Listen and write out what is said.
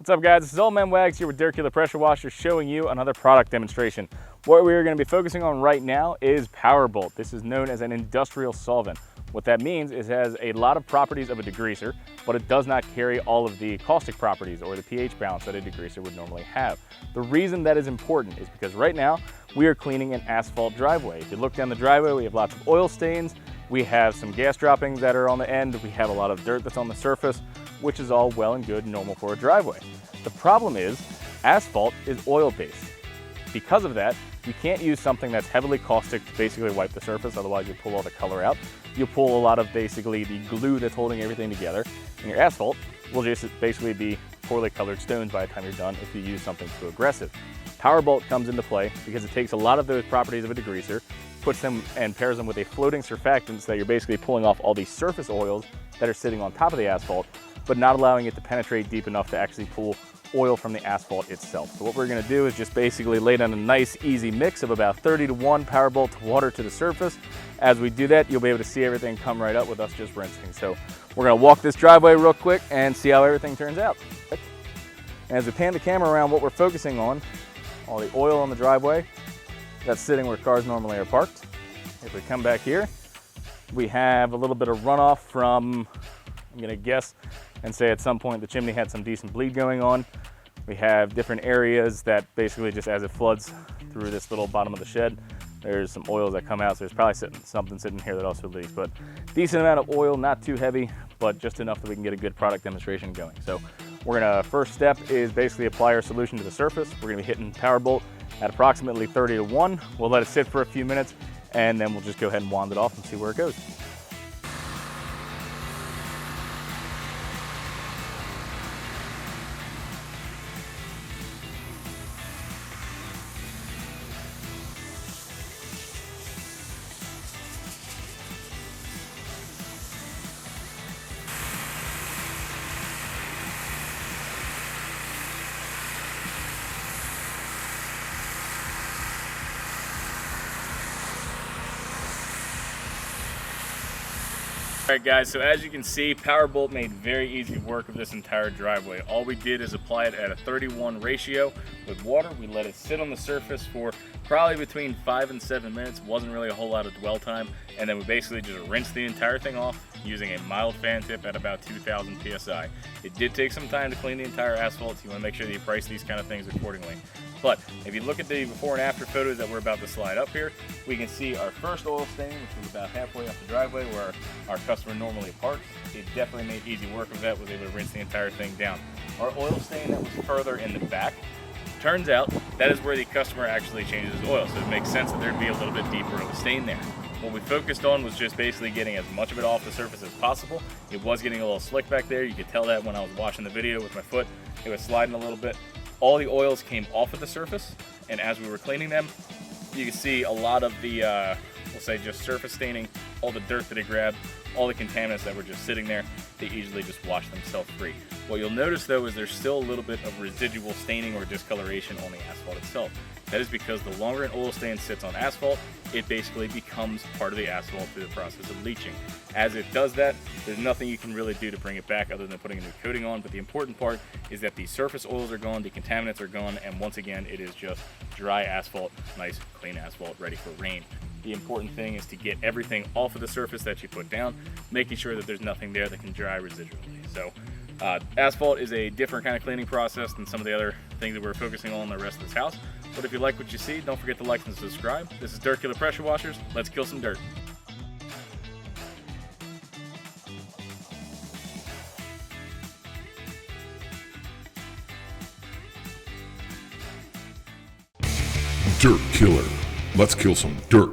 What's up, guys? This is Old Man Wags here with Diedrich Pressure Washer, showing you another product demonstration. What we're going to be focusing on right now is PowerBolt. This is known as an industrial solvent. What that means is it has a lot of properties of a degreaser, but it does not carry all of the caustic properties or the pH balance that a degreaser would normally have. The reason that is important is because right now we are cleaning an asphalt driveway. If you look down the driveway, we have lots of oil stains, we have some gas droppings that are on the end, we have a lot of dirt that's on the surface, which is all well and good and normal for a driveway. The problem is asphalt is oil-based. Because of that, you can't use something that's heavily caustic to basically wipe the surface, otherwise you'll pull all the color out. You'll pull a lot of basically the glue that's holding everything together, and your asphalt will just basically be poorly colored stones by the time you're done if you use something too aggressive. PowerBolt comes into play because it takes a lot of those properties of a degreaser, puts them and pairs them with a floating surfactant so that you're basically pulling off all these surface oils that are sitting on top of the asphalt, but not allowing it to penetrate deep enough to actually pull oil from the asphalt itself. So what we're going to do is just basically lay down a nice easy mix of about 30-to-1 PowerBolt to water to the surface. As we do that, you'll be able to see everything come right up with us just rinsing. So we're going to walk this driveway real quick and see how everything turns out. And as we pan the camera around, what we're focusing on, all the oil on the driveway that's sitting where cars normally are parked. If we come back here, we have a little bit of runoff from, I'm going to guess and say at some point the chimney had some decent bleed going on. We have different areas that basically just as it floods through this little bottom of the shed, there's some oils that come out, so there's probably something sitting here that also leaks. But decent amount of oil, not too heavy, but just enough that we can get a good product demonstration going. So we're gonna, first step is basically apply our solution to the surface. We're gonna be hitting PowerBolt at approximately 30-to-1. We'll let it sit for a few minutes, and then we'll just go ahead and wand it off and see where it goes. Alright guys, so as you can see, PowerBolt made very easy work of this entire driveway. All we did is apply it at a 30-to-1 ratio with water. We let it sit on the surface for probably between 5 and 7 minutes. Wasn't really a whole lot of dwell time. And then we basically just rinsed the entire thing off using a mild fan tip at about 2,000 PSI. It did take some time to clean the entire asphalt, so you want to make sure that you price these kind of things accordingly. But if you look at the before and after photos that we're about to slide up here, we can see our first oil stain, which was about halfway up the driveway where our customer normally parks. It definitely made easy work of that, was able to rinse the entire thing down. Our oil stain that was further in the back, turns out that is where the customer actually changes his oil, so it makes sense that there'd be a little bit deeper of a stain there. What we focused on was just basically getting as much of it off the surface as possible. It was getting a little slick back there. You could tell that when I was watching the video with my foot. It was sliding a little bit. All the oils came off of the surface, and as we were cleaning them, you can see a lot of the, we'll say just surface staining, all the dirt that it grabbed, all the contaminants that were just sitting there, they easily just wash themselves free. What you'll notice though is there's still a little bit of residual staining or discoloration on the asphalt itself. That is because the longer an oil stain sits on asphalt, it basically becomes part of the asphalt through the process of leaching. As it does that, there's nothing you can really do to bring it back other than putting a new coating on, but the important part is that the surface oils are gone, the contaminants are gone, and once again, it is just dry asphalt, nice clean asphalt ready for rain. The important thing is to get everything off of the surface that you put down, making sure that there's nothing there that can dry residually. So asphalt is a different kind of cleaning process than some of the other things that we're focusing on in the rest of this house. But if you like what you see, don't forget to like and subscribe. This is Diedrich Pressure Washers. Let's kill some dirt. Dirt Killer. Let's kill some dirt.